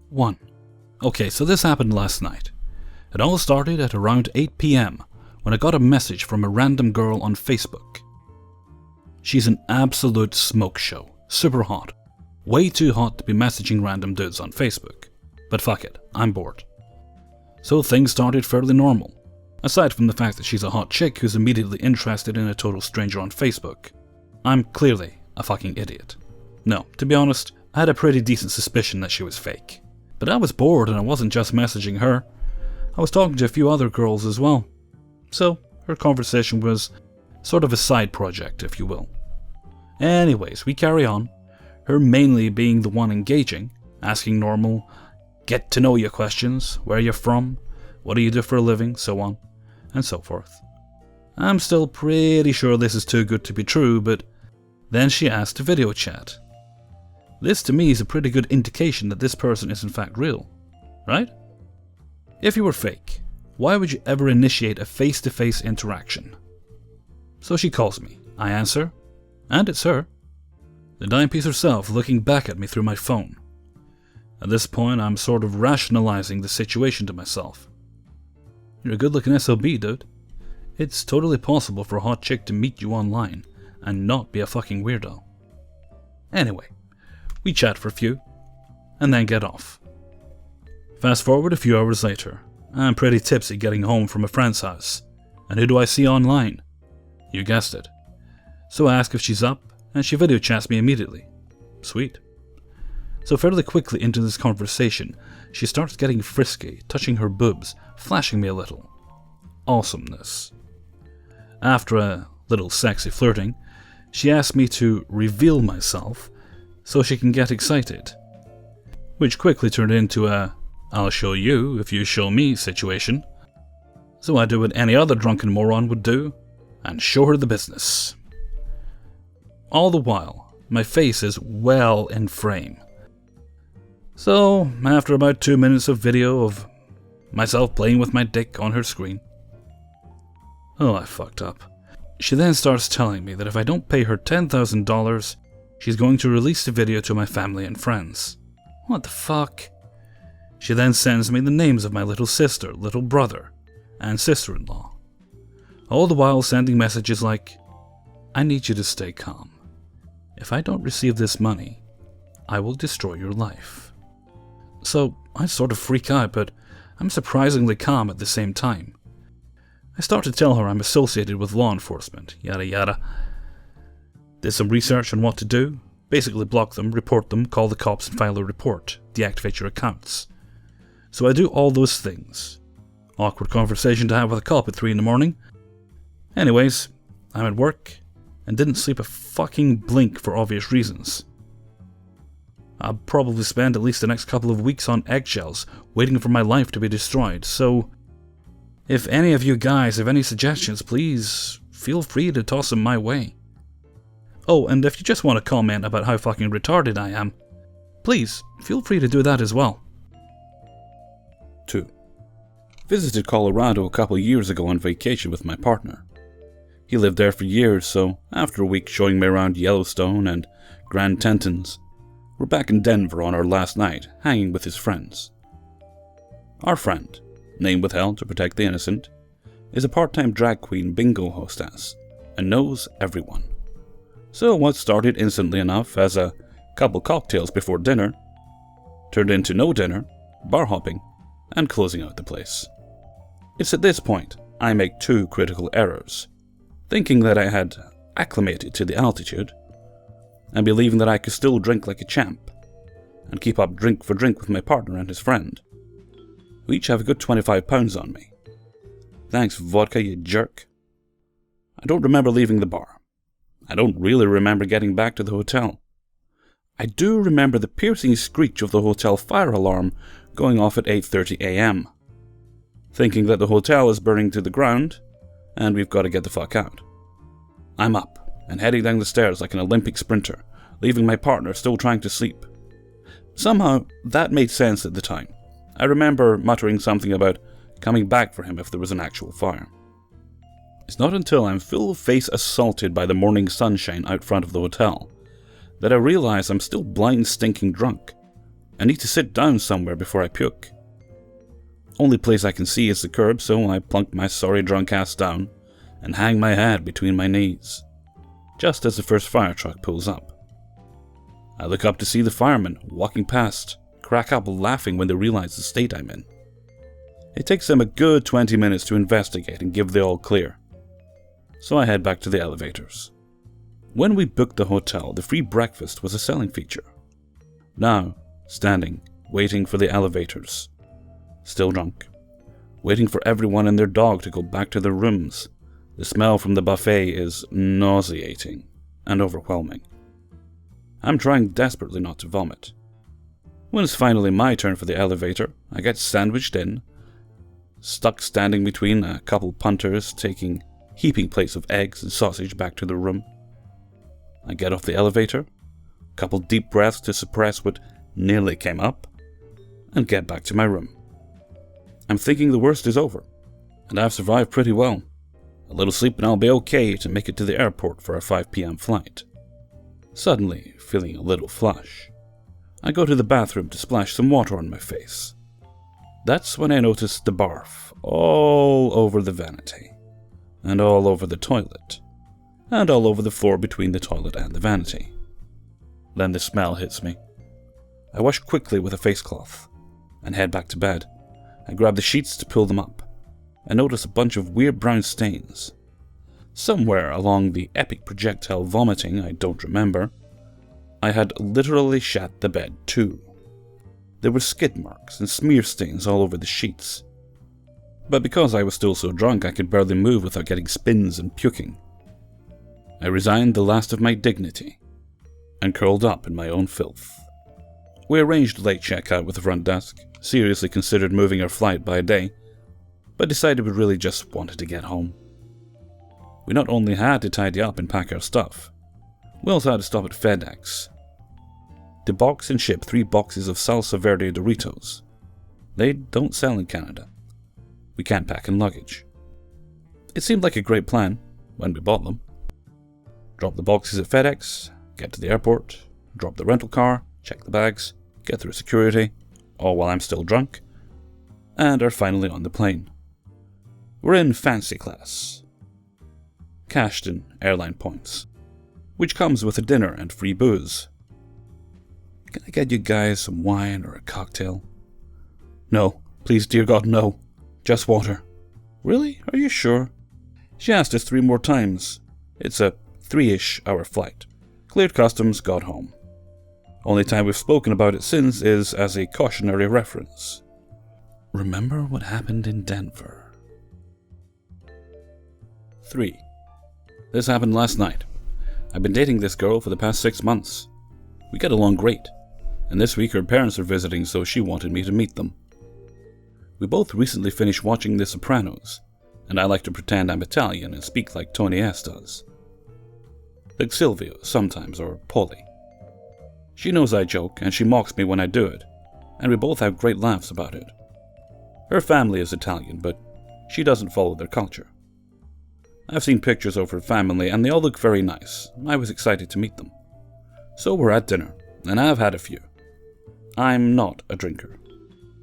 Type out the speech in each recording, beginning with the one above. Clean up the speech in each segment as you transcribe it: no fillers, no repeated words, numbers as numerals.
1. Okay, so this happened last night. It all started at around 8 PM when I got a message from a random girl on Facebook. She's an absolute smoke show, super hot. Way too hot to be messaging random dudes on Facebook. But fuck it, I'm bored. So things started fairly normal. Aside from the fact that she's a hot chick who's immediately interested in a total stranger on Facebook. I'm clearly a fucking idiot. No, to be honest, I had a pretty decent suspicion that she was fake. But I was bored and I wasn't just messaging her. I was talking to a few other girls as well. So, her conversation was sort of a side project, if you will. Anyways, we carry on. Her mainly being the one engaging, asking normal, get to know you questions, where you're from, what do you do for a living, so on and so forth. I'm still pretty sure this is too good to be true, but then she asked to video chat. This to me is a pretty good indication that this person is in fact real, right? If you were fake, why would you ever initiate a face-to-face interaction? So she calls me, I answer, and it's her. The dime piece herself looking back at me through my phone. At this point, I'm sort of rationalizing the situation to myself. You're a good-looking SOB, dude. It's totally possible for a hot chick to meet you online and not be a fucking weirdo. Anyway, we chat for a few, and then get off. Fast forward a few hours later, I'm pretty tipsy getting home from a friend's house, and who do I see online? You guessed it. So I ask if she's up, and she video chats me immediately. Sweet. So fairly quickly into this conversation, she starts getting frisky, touching her boobs, flashing me a little. Awesomeness. After a little sexy flirting, she asks me to reveal myself so she can get excited, which quickly turned into a I'll show you if you show me situation. So I do what any other drunken moron would do, and show her the business. All the while, my face is well in frame. So, after about 2 minutes of video of myself playing with my dick on her screen. Oh, I fucked up. She then starts telling me that if I don't pay her $10,000, she's going to release the video to my family and friends. What the fuck? She then sends me the names of my little sister, little brother, and sister-in-law. All the while sending messages like, I need you to stay calm. If I don't receive this money, I will destroy your life. So I sort of freak out, but I'm surprisingly calm at the same time. I start to tell her I'm associated with law enforcement, yada yada. Did some research on what to do, basically block them, report them, call the cops and file a report, deactivate your accounts. So I do all those things. Awkward conversation to have with a cop at 3 in the morning. Anyways, I'm at work and didn't sleep a fucking blink for obvious reasons. I'll probably spend at least the next couple of weeks on eggshells, waiting for my life to be destroyed, so if any of you guys have any suggestions, please feel free to toss them my way. Oh, and if you just want to comment about how fucking retarded I am, please feel free to do that as well. 2. Visited Colorado a couple years ago on vacation with my partner. He lived there for years, so after a week showing me around Yellowstone and Grand Tetons, we're back in Denver on our last night, hanging with his friends. Our friend, name withheld to protect the innocent, is a part-time drag queen bingo hostess, and knows everyone. So what started instantly enough as a couple cocktails before dinner, turned into no dinner, bar hopping, and closing out the place. It's at this point I make 2 critical errors, thinking that I had acclimated to the altitude, and believing that I could still drink like a champ, and keep up drink for drink with my partner and his friend, who each have a good 25 pounds on me. Thanks, vodka, you jerk. I don't remember leaving the bar. I don't really remember getting back to the hotel. I do remember the piercing screech of the hotel fire alarm going off at 8:30 AM, thinking that the hotel is burning to the ground, and we've got to get the fuck out. I'm up and heading down the stairs like an Olympic sprinter, leaving my partner still trying to sleep. Somehow, that made sense at the time. I remember muttering something about coming back for him if there was an actual fire. It's not until I'm full-face assaulted by the morning sunshine out front of the hotel that I realize I'm still blind stinking drunk, I need to sit down somewhere before I puke. Only place I can see is the curb, so I plunk my sorry drunk ass down and hang my head between my knees, just as the first fire truck pulls up. I look up to see the firemen walking past, crack up laughing when they realize the state I'm in. It takes them a good 20 minutes to investigate and give the all clear, so I head back to the elevators. When we booked the hotel, the free breakfast was a selling feature. Now, standing, waiting for the elevators, still drunk, waiting for everyone and their dog to go back to their rooms. The smell from the buffet is nauseating and overwhelming. I'm trying desperately not to vomit. When it's finally my turn for the elevator, I get sandwiched in, stuck standing between a couple punters taking heaping plates of eggs and sausage back to the room. I get off the elevator, a couple deep breaths to suppress what nearly came up, and get back to my room. I'm thinking the worst is over, and I've survived pretty well. A little sleep and I'll be okay to make it to the airport for our 5 p.m. flight. Suddenly, feeling a little flush, I go to the bathroom to splash some water on my face. That's when I notice the barf all over the vanity, and all over the toilet, and all over the floor between the toilet and the vanity. Then the smell hits me. I wash quickly with a face cloth, and head back to bed. I grab the sheets to pull them up, and notice a bunch of weird brown stains. Somewhere along the epic projectile vomiting I don't remember, I had literally shat the bed too. There were skid marks and smear stains all over the sheets. But because I was still so drunk I could barely move without getting spins and puking. I resigned the last of my dignity, and curled up in my own filth. We arranged late checkout with the front desk, seriously considered moving our flight by a day, but decided we really just wanted to get home. We not only had to tidy up and pack our stuff, we also had to stop at FedEx to box and ship 3 boxes of Salsa Verde Doritos. They don't sell in Canada. We can't pack in luggage. It seemed like a great plan when we bought them. Drop the boxes at FedEx, get to the airport, drop the rental car, check the bags, get through security, all while I'm still drunk, and are finally on the plane. We're in fancy class, cashed in airline points, which comes with a dinner and free booze. Can I get you guys some wine or a cocktail? No, please, dear God, no. Just water. Really? Are you sure? She asked us 3 more times. It's a 3-ish hour flight. Cleared customs, got home. Only time we've spoken about it since is as a cautionary reference. Remember what happened in Denver. 3. This happened last night. I've been dating this girl for the past 6 months. We get along great, and this week her parents are visiting, so she wanted me to meet them. We both recently finished watching The Sopranos, and I like to pretend I'm Italian and speak like Tony S. does. Like Silvio, sometimes, or Polly. She knows I joke, and she mocks me when I do it, and we both have great laughs about it. Her family is Italian, but she doesn't follow their culture. I've seen pictures of her family, and they all look very nice. I was excited to meet them. So we're at dinner, and I've had a few. I'm not a drinker,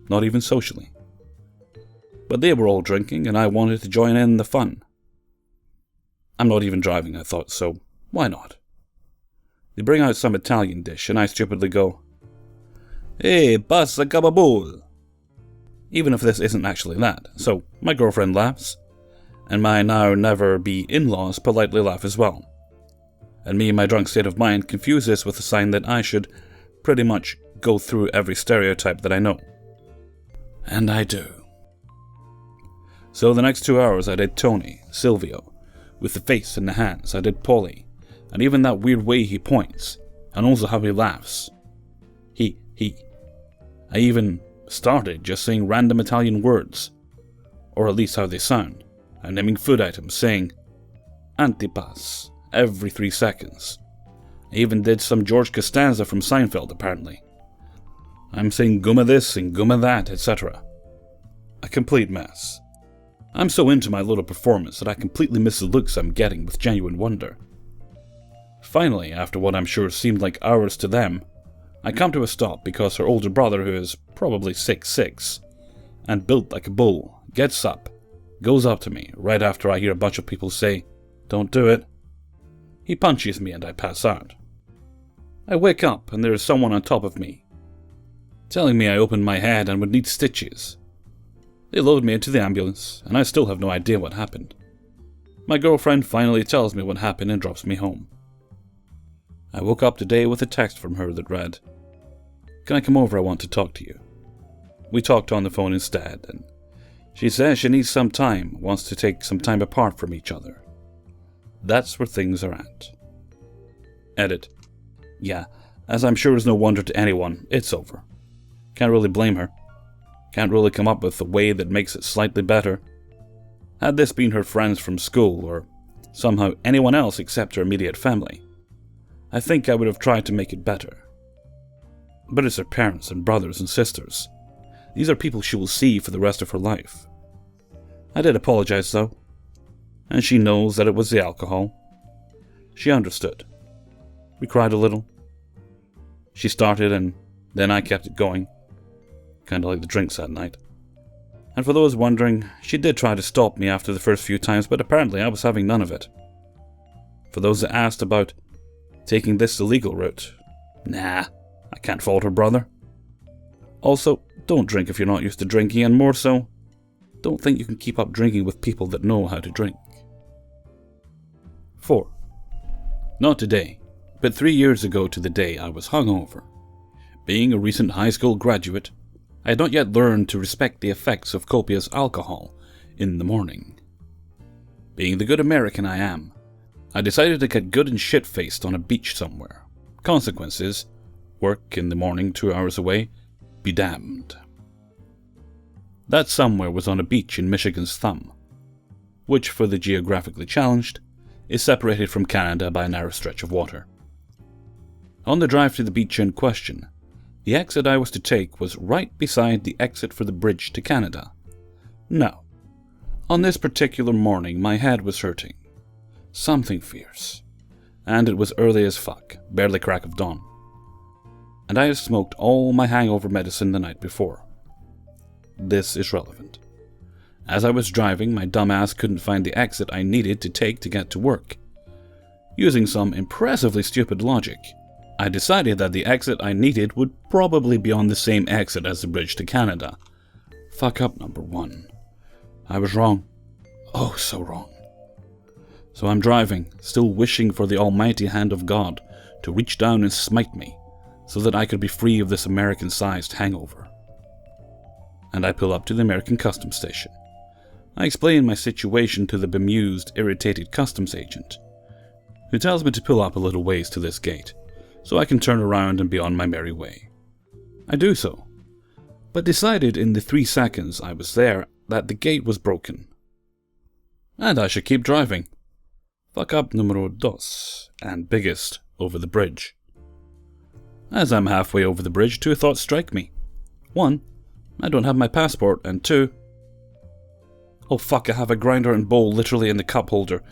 not even socially. But they were all drinking, and I wanted to join in the fun. I'm not even driving, I thought, so why not? They bring out some Italian dish, and I stupidly go, "Hey, passa cababol," even if this isn't actually that. So my girlfriend laughs, and my now never be in-laws politely laugh as well. And me in my drunk state of mind confuse this with the sign that I should pretty much go through every stereotype that I know. And I do. So the next 2 hours I did Tony, Silvio, with the face and the hands. I did Polly, and even that weird way he points, and also how he laughs. He. I even started just saying random Italian words, or at least how they sound, and naming food items, saying antipas every 3 seconds. I even did some George Costanza from Seinfeld, apparently. I'm saying gumma this and gumma that, etc. A complete mess. I'm so into my little performance that I completely miss the looks I'm getting with genuine wonder. Finally, after what I'm sure seemed like hours to them, I come to a stop because her older brother, who is probably 6'6", and built like a bull, gets up, goes up to me, right after I hear a bunch of people say, "Don't do it." He punches me and I pass out. I wake up and there is someone on top of me, telling me I opened my head and would need stitches. They load me into the ambulance, and I still have no idea what happened. My girlfriend finally tells me what happened and drops me home. I woke up today with a text from her that read, "Can I come over? I want to talk to you." We talked on the phone instead, and she says she needs some time, wants to take some time apart from each other. That's where things are at. Edit. Yeah, as I'm sure is no wonder to anyone, it's over. Can't really blame her. Can't really come up with a way that makes it slightly better. Had this been her friends from school, or somehow anyone else except her immediate family, I think I would have tried to make it better. But it's her parents and brothers and sisters. These are people she will see for the rest of her life. I did apologize though, and she knows that it was the alcohol. She understood. We cried a little. She started and then I kept it going. Kinda like the drinks that night. And for those wondering, she did try to stop me after the first few times, but apparently I was having none of it. For those that asked about taking this the legal route, nah, I can't fault her brother. Also, don't drink if you're not used to drinking, and more so, don't think you can keep up drinking with people that know how to drink. 4. Not today, but 3 years ago to the day I was hungover. Being a recent high school graduate, I had not yet learned to respect the effects of copious alcohol in the morning. Being the good American I am, I decided to get good and shit-faced on a beach somewhere. Consequences, work in the morning 2 hours away, be damned. That somewhere was on a beach in Michigan's Thumb, which for the geographically challenged, is separated from Canada by a narrow stretch of water. On the drive to the beach in question, the exit I was to take was right beside the exit for the bridge to Canada. Now, on this particular morning my head was hurting. Something fierce. And it was early as fuck, barely crack of dawn. And I had smoked all my hangover medicine the night before. This is relevant. As I was driving, my dumbass couldn't find the exit I needed to take to get to work. Using some impressively stupid logic, I decided that the exit I needed would probably be on the same exit as the bridge to Canada. Fuck up number 1. I was wrong. Oh, so wrong. So I'm driving, still wishing for the almighty hand of God to reach down and smite me, so that I could be free of this American-sized hangover. And I pull up to the American customs station. I explain my situation to the bemused, irritated customs agent, who tells me to pull up a little ways to this gate, so I can turn around and be on my merry way. I do so, but decided in the 3 seconds I was there that the gate was broken, and I should keep driving. Fuck up numero dos, and biggest, over the bridge. As I'm halfway over the bridge, 2 thoughts strike me. 1, I don't have my passport, and 2, oh fuck, I have a grinder and bowl literally in the cup holder,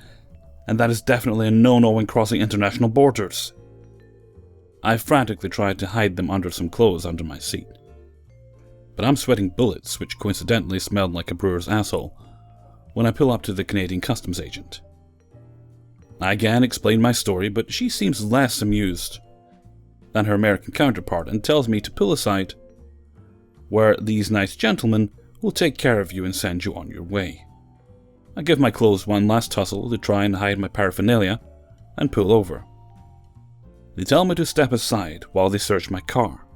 and that is definitely a no-no when crossing international borders. I frantically tried to hide them under some clothes under my seat. But I'm sweating bullets, which coincidentally smelled like a brewer's asshole, when I pull up to the Canadian customs agent. I again explain my story, but she seems less amused than her American counterpart and tells me to pull aside, where these nice gentlemen will take care of you and send you on your way. I give my clothes one last tussle to try and hide my paraphernalia, and pull over. They tell me to step aside while they search my car,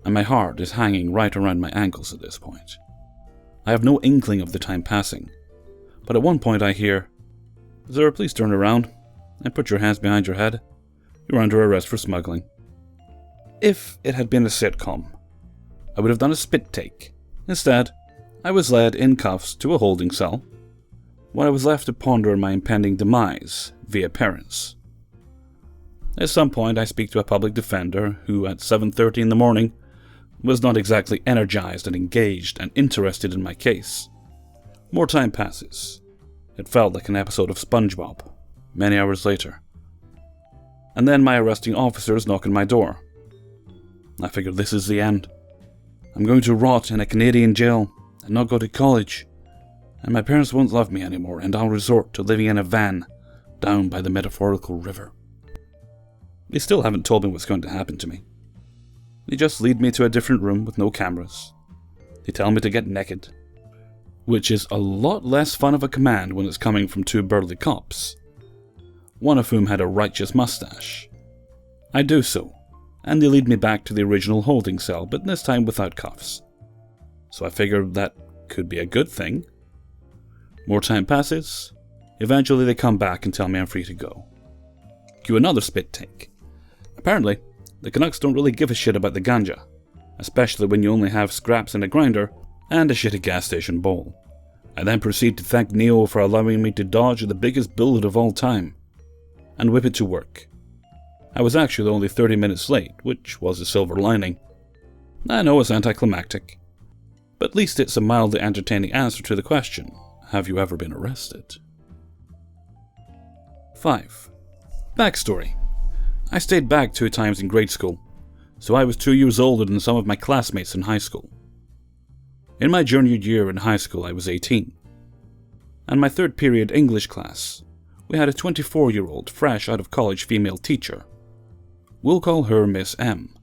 and my heart is hanging right around my ankles at this point. I have no inkling of the time passing, but at one point I hear, "Sir, please turn around and put your hands behind your head. You're under arrest for smuggling." If it had been a sitcom, I would have done a spit take. Instead, I was led in cuffs to a holding cell, where I was left to ponder my impending demise via parents. At some point I speak to a public defender who at 7:30 in the morning was not exactly energized and engaged and interested in my case. More time passes. It felt like an episode of SpongeBob, many hours later. And then my arresting officers knock on my door. I figured this is the end. I'm going to rot in a Canadian jail and not go to college, and my parents won't love me anymore, and I'll resort to living in a van down by the metaphorical river. They still haven't told me what's going to happen to me. They just lead me to a different room with no cameras. They tell me to get naked, which is a lot less fun of a command when it's coming from two burly cops, one of whom had a righteous mustache. I do so, and they lead me back to the original holding cell, but this time without cuffs. So I figured that could be a good thing. More time passes. Eventually they come back and tell me I'm free to go. Cue another spit take. Apparently, the Canucks don't really give a shit about the ganja, especially when you only have scraps in a grinder and a shitty gas station bowl. I then proceed to thank Neo for allowing me to dodge the biggest bullet of all time, and whip it to work. I was actually only 30 minutes late, which was a silver lining. I know it's anticlimactic, but at least it's a mildly entertaining answer to the question, have you ever been arrested? 5. Backstory. I stayed back 2 times in grade school, so I was 2 years older than some of my classmates in high school. In my junior year in high school I was 18, and my 3rd period English class, we had a 24-year-old fresh out of college female teacher. We'll call her Miss M.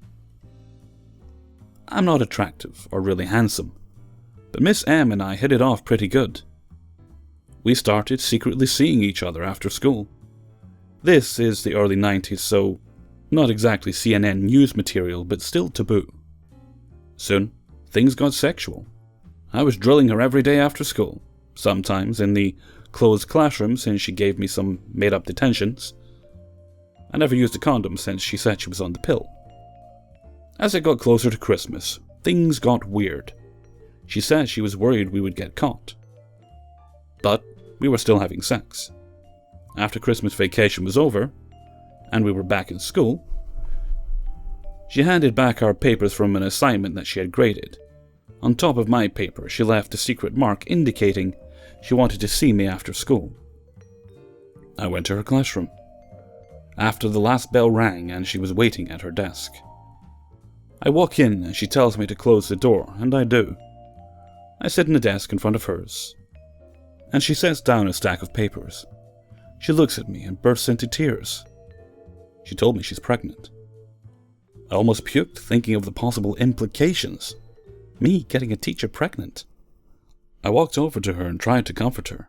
I'm not attractive or really handsome, but Miss M and I hit it off pretty good. We started secretly seeing each other after school. This is the early 90s, so not exactly CNN news material, but still taboo. Soon, things got sexual. I was drilling her every day after school, sometimes in the closed classroom since she gave me some made-up detentions. I never used a condom since she said she was on the pill. As it got closer to Christmas, things got weird. She said she was worried we would get caught. But we were still having sex. After Christmas vacation was over, and we were back in school, she handed back our papers from an assignment that she had graded. On top of my paper, she left a secret mark indicating she wanted to see me after school. I went to her classroom after the last bell rang and she was waiting at her desk. I walk in and she tells me to close the door, and I do. I sit in the desk in front of hers, and she sets down a stack of papers. She looks at me and bursts into tears. She told me she's pregnant. I almost puked thinking of the possible implications. Me getting a teacher pregnant. I walked over to her and tried to comfort her,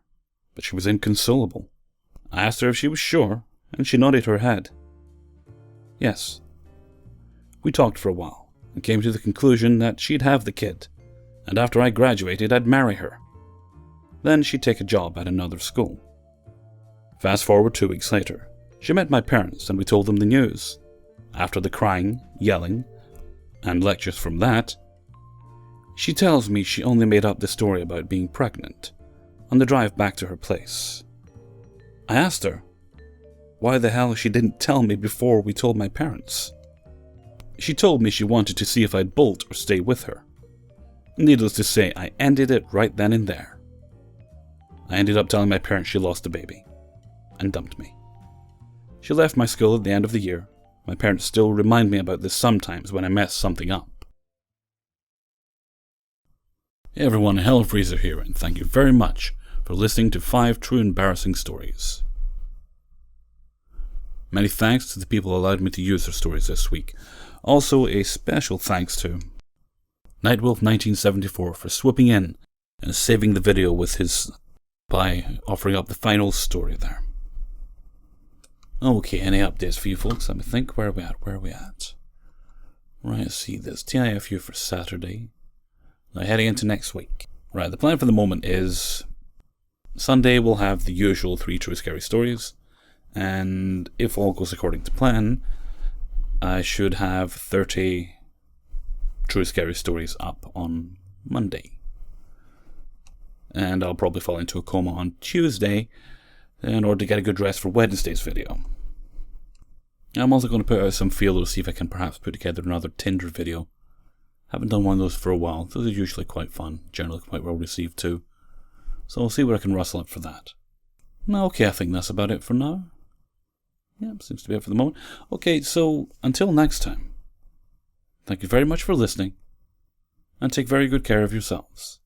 but she was inconsolable. I asked her if she was sure, and she nodded her head. Yes. We talked for a while, and came to the conclusion that she'd have the kid, and after I graduated I'd marry her. Then she'd take a job at another school. Fast forward 2 weeks later, she met my parents and we told them the news. After the crying, yelling, and lectures from that, she tells me she only made up the story about being pregnant on the drive back to her place. I asked her why the hell she didn't tell me before we told my parents. She told me she wanted to see if I'd bolt or stay with her. Needless to say, I ended it right then and there. I ended up telling my parents she lost the baby and dumped me. She left my school at the end of the year. My parents still remind me about this sometimes when I mess something up. Hey everyone, Hellfreezer here, and thank you very much for listening to 5 true embarrassing stories. Many thanks to the people who allowed me to use their stories this week. Also a special thanks to Nightwolf1974 for swooping in and saving the video with his by offering up the final story there. Okay, any updates for you folks? Let me think. Where are we at? Right, see this TIFU for Saturday. Now heading into next week. Right, the plan for the moment is Sunday we'll have the usual 3 true scary stories, and if all goes according to plan, I should have 30 true scary stories up on Monday. And I'll probably fall into a coma on Tuesday in order to get a good rest for Wednesday's video. I'm also going to put out some feelers to see if I can perhaps put together another Tinder video. Haven't done one of those for a while. Those are usually quite fun, generally quite well received too. So I'll see what I can rustle up for that. Okay, I think that's about it for now. Yep, seems to be it for the moment. Okay, so until next time, Thank you very much for listening, and take very good care of yourselves.